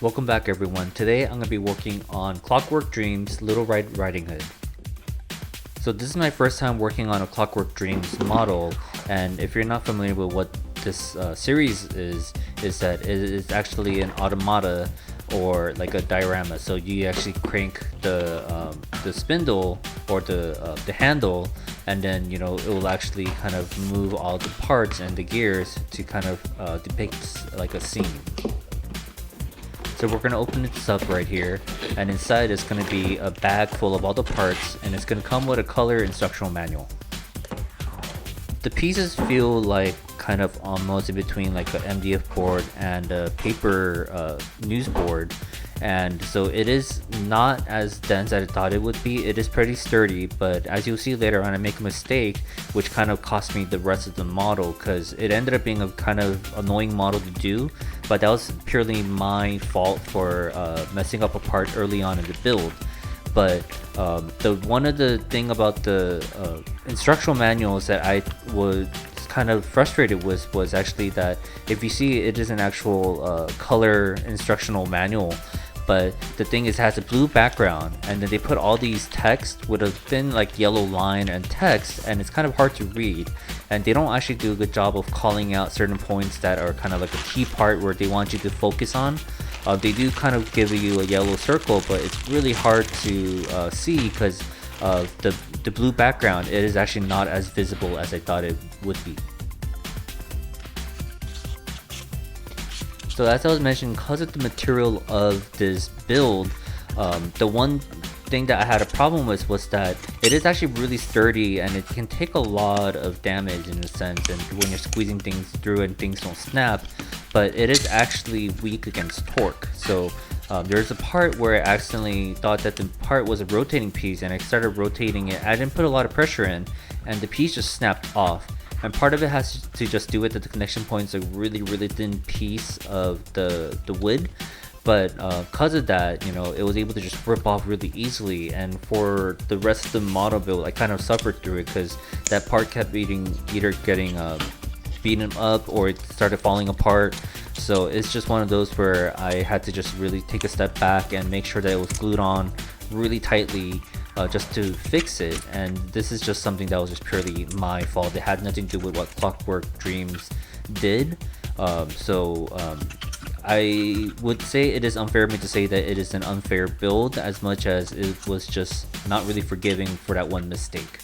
Welcome back everyone. Today I'm going to be working on Clockwork Dreams Little Red Riding Hood. So this is my first time working on a Clockwork Dreams model, and if you're not familiar with what this series is that it is actually an automata or like a diorama. So you actually crank the spindle or the handle, and then it will actually kind of move all the parts and the gears to kind of depict like a scene. So we're going to open this up right here, and inside is going to be a bag full of all the parts, and it's going to come with a color instructional manual. The pieces feel like kind of almost in between like an MDF board and a paper news board, and so it is not as dense as I thought it would be. It is pretty sturdy, but as you'll see later on, I make a mistake which kind of cost me the rest of the model, because it ended up being a kind of annoying model to do, but that was purely my fault for messing up a part early on in the build. But one of the thing about the instructional manuals that I was kind of frustrated with was actually that if you see, it is an actual color instructional manual, but the thing is, it has a blue background, and then they put all these text with a thin like yellow line and text, and it's kind of hard to read, and they don't actually do a good job of calling out certain points that are kind of like a key part where they want you to focus on. They do kind of give you a yellow circle, but it's really hard to see because of the blue background. It is actually not as visible as I thought it would be. So as I was mentioning, because of the material of this build, the one thing that I had a problem with was that it is actually really sturdy, and it can take a lot of damage in a sense, and when you're squeezing things through and things don't snap, but it is actually weak against torque. So there's a part where I accidentally thought that the part was a rotating piece, and I started rotating it. I didn't put a lot of pressure in, and the piece just snapped off. And part of it has to just do with that the connection point is a really thin piece of the wood, but because of that, it was able to just rip off really easily. And for the rest of the model build, I kind of suffered through it because that part kept either getting beaten up or it started falling apart. So it's just one of those where I had to just really take a step back and make sure that it was glued on really tightly just to fix it. And this is just something that was just purely my fault. It had nothing to do with what Clockwork Dreams did. I would say it is unfair of me to say that it is an unfair build, as much as it was just not really forgiving for that one mistake.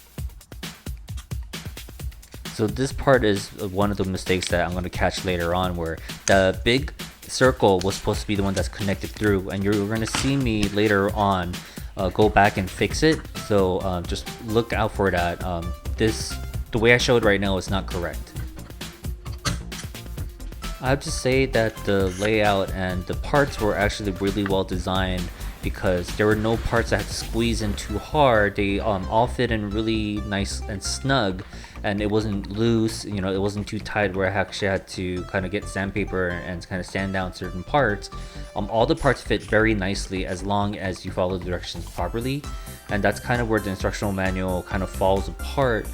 So this part is one of the mistakes that I'm going to catch later on, where the big circle was supposed to be the one that's connected through, and you're going to see me later on go back and fix it. So just look out for that. The way I showed right now is not correct. I have to say that the layout and the parts were actually really well designed, because there were no parts that had to squeeze in too hard. They all fit in really nice and snug, and it wasn't loose, it wasn't too tight where I actually had to kind of get sandpaper and kind of sand down certain parts. All the parts fit very nicely as long as you follow the directions properly, and that's kind of where the instructional manual kind of falls apart.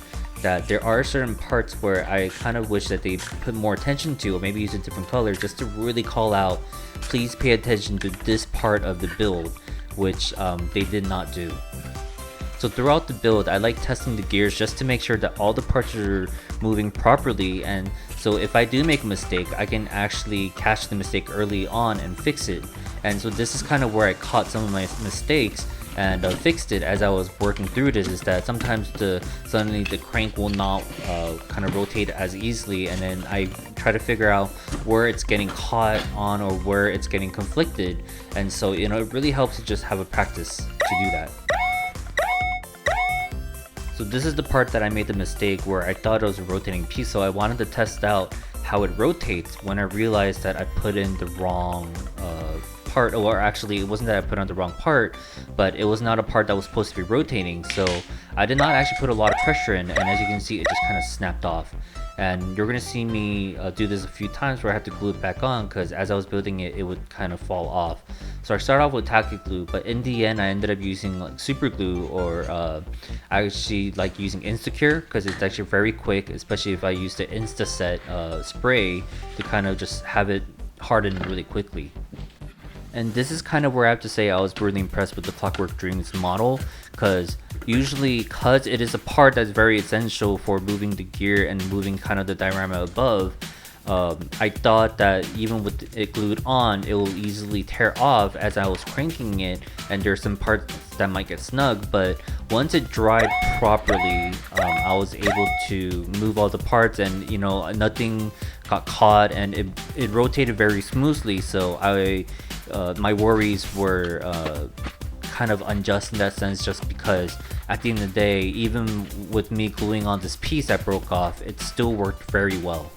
That there are certain parts where I kind of wish that they put more attention to, or maybe use a different color, just to really call out, please pay attention to this part of the build, which they did not do. So throughout the build, I like testing the gears just to make sure that all the parts are moving properly, and so if I do make a mistake, I can actually catch the mistake early on and fix it. And so this is kind of where I caught some of my mistakes and fixed it as I was working through this, is that sometimes suddenly the crank will not kind of rotate as easily, and then I try to figure out where it's getting caught on or where it's getting conflicted. And so it really helps to just have a practice to do that. So this is the part that I made the mistake, where I thought it was a rotating piece, so I wanted to test out how it rotates, when I realized that I put in the wrong part. Or actually, it wasn't that I put on the wrong part, but it was not a part that was supposed to be rotating. So I did not actually put a lot of pressure in, and as you can see, it just kind of snapped off. And you're gonna see me do this a few times where I have to glue it back on, because as I was building it, it would kind of fall off. So I started off with tacky glue, but in the end I ended up using like super glue, or I actually like using Instacure, because it's actually very quick, especially if I use the Instaset spray to kind of just have it harden really quickly. And this is kind of where I have to say I was really impressed with the Clockwork Dreams model, because it is a part that's very essential for moving the gear and moving kind of the diorama above. I thought that even with it glued on, it will easily tear off as I was cranking it, and there's some parts that might get snug, but once it dried properly, I was able to move all the parts, and nothing got caught, and it rotated very smoothly, so my worries were kind of unjust in that sense, just because at the end of the day, even with me gluing on this piece that broke off, it still worked very well.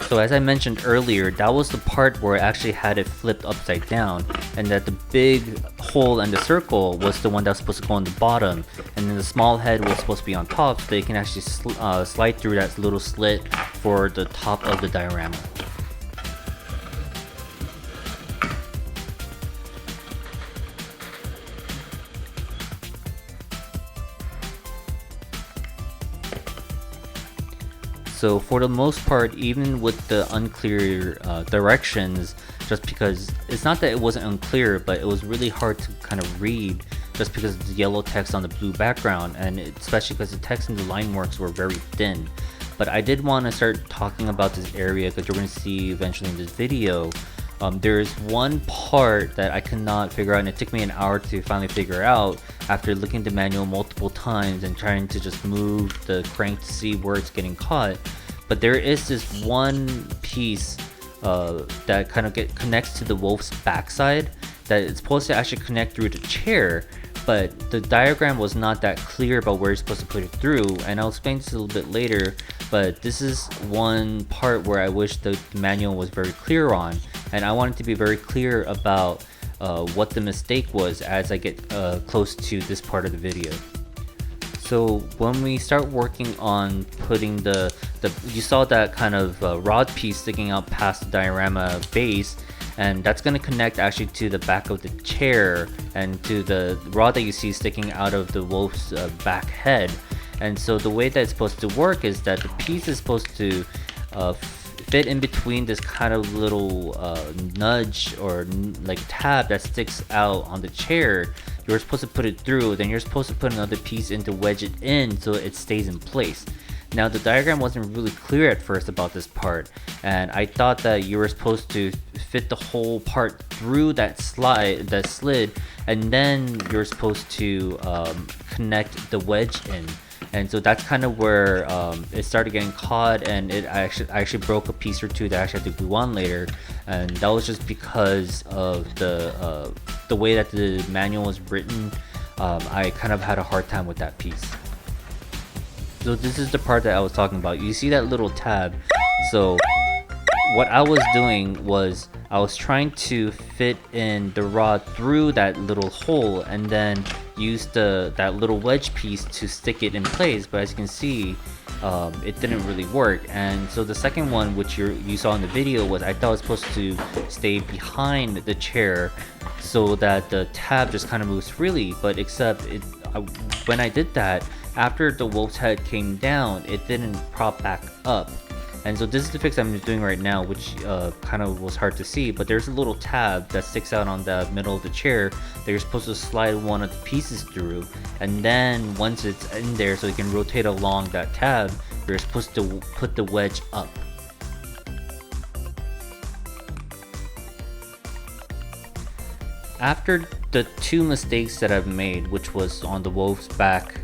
So as I mentioned earlier, that was the part where I actually had it flipped upside down, and that the big hole and the circle was the one that was supposed to go on the bottom, and then the small head was supposed to be on top, so they can actually slide through that little slit for the top of the diorama. So for the most part, even with the unclear directions, just because it's not that it wasn't unclear, but it was really hard to kind of read just because of the yellow text on the blue background, and especially because the text in the line marks were very thin. But I did want to start talking about this area because you're going to see eventually in this video. There's one part that I could not figure out, and it took me an hour to finally figure out after looking at the manual multiple times and trying to just move the crank to see where it's getting caught. But there is this one piece that kind of connects to the wolf's backside that it's supposed to actually connect through the chair, but the diagram was not that clear about where you're supposed to put it through, and I'll explain this a little bit later. But this is one part where I wish the manual was very clear on, and I wanted to be very clear about what the mistake was as I get close to this part of the video. So when we start working on putting you saw that kind of rod piece sticking out past the diorama base, and that's going to connect actually to the back of the chair and to the rod that you see sticking out of the wolf's back head. And so the way that it's supposed to work is that the piece is supposed to fit in between this kind of little nudge or like tab that sticks out on the chair. You're supposed to put it through, then you're supposed to put another piece in to wedge it in so it stays in place. Now the diagram wasn't really clear at first about this part, and I thought that you were supposed to fit the whole part through that slid, and then you're supposed to connect the wedge in. And so that's kind of where it started getting caught, and I actually broke a piece or two that I actually had to glue on later, and that was just because of the way that the manual was written. I kind of had a hard time with that piece. So this is the part that I was talking about. You see that little tab? So what I was doing was I was trying to fit in the rod through that little hole and then use that little wedge piece to stick it in place, but as you can see, it didn't really work. And so the second one, which you saw in the video, was I thought it was supposed to stay behind the chair so that the tab just kind of moves freely, but except when I did that, after the wolf's head came down, it didn't prop back up. And so this is the fix I'm doing right now, which kind of was hard to see, but there's a little tab that sticks out on the middle of the chair that you're supposed to slide one of the pieces through, and then once it's in there so you can rotate along that tab, you're supposed to put the wedge up. After the two mistakes that I've made, which was on the wolf's back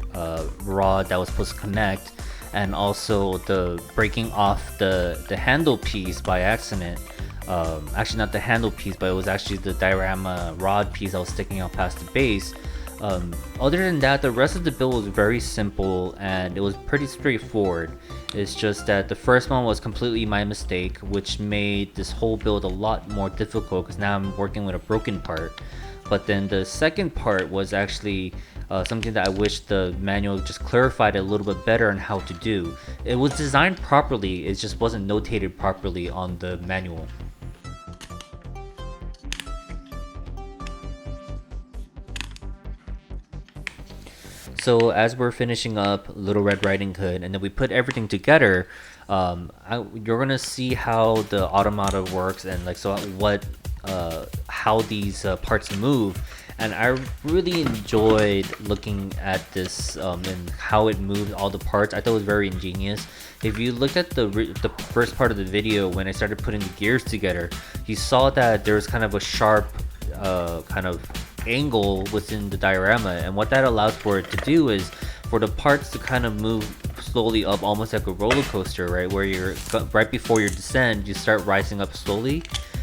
rod that was supposed to connect, and also the breaking off the handle piece by accident. Actually not the handle piece, but it was actually the diorama rod piece that was sticking out past the base. Other than that, the rest of the build was very simple and it was pretty straightforward. It's just that the first one was completely my mistake, which made this whole build a lot more difficult because now I'm working with a broken part. But then the second part was actually something that I wish the manual just clarified a little bit better on how to do. It was designed properly, it just wasn't notated properly on the manual. So as we're finishing up Little Red Riding Hood and then we put everything together, you're gonna see how the automata works and like how these parts move. And I really enjoyed looking at this and how it moved all the parts. I thought it was very ingenious. If you looked at the first part of the video when I started putting the gears together, you saw that there was kind of a sharp kind of angle within the diorama, and what that allows for it to do is for the parts to kind of move slowly up, almost like a roller coaster, right? Where you're right before your descent, you start rising up slowly,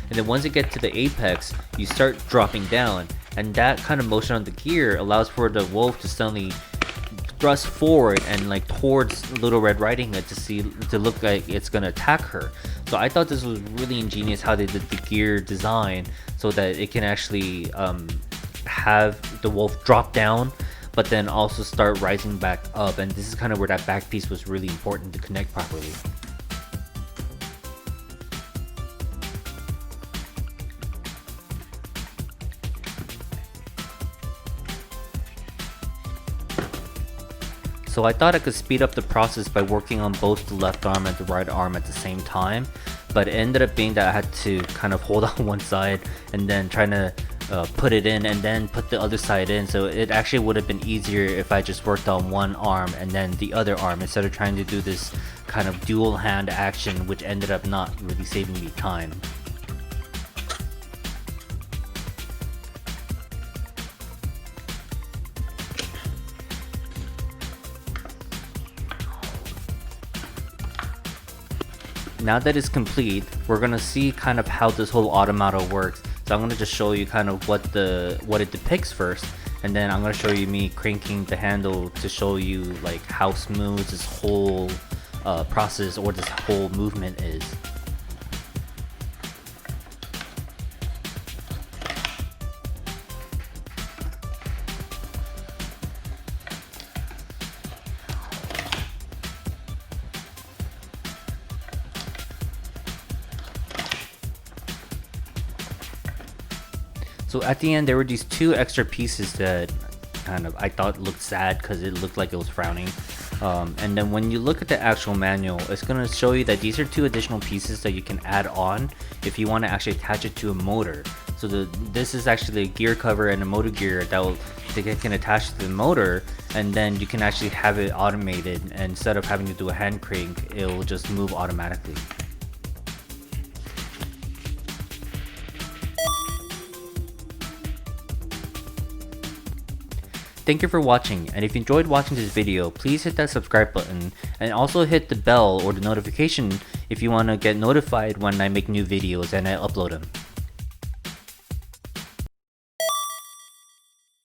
and then once you get to the apex, you start dropping down, and that kind of motion on the gear allows for the wolf to suddenly thrust forward and like towards Little Red Riding Hood to look like it's gonna attack her. So I thought this was really ingenious how they did the gear design so that it can actually have the wolf drop down but then also start rising back up, and this is kind of where that back piece was really important to connect properly. So I thought I could speed up the process by working on both the left arm and the right arm at the same time, but it ended up being that I had to kind of hold on one side and then trying to put it in and then put the other side in. So it actually would have been easier if I just worked on one arm and then the other arm instead of trying to do this kind of dual hand action, which ended up not really saving me time. Now that it's complete, we're gonna see kind of how this whole automata works. So I'm gonna just show you kind of what it depicts first, and then I'm gonna show you me cranking the handle to show you like how smooth this whole process or this whole movement is. So at the end, there were these two extra pieces that kind of I thought looked sad because it looked like it was frowning. And then when you look at the actual manual, it's going to show you that these are two additional pieces that you can add on if you want to actually attach it to a motor. So this is actually a gear cover and a motor gear that can attach to the motor, and then you can actually have it automated, and instead of having to do a hand crank, it will just move automatically. Thank you for watching, and if you enjoyed watching this video, please hit that subscribe button and also hit the bell or the notification if you want to get notified when I make new videos and I upload them.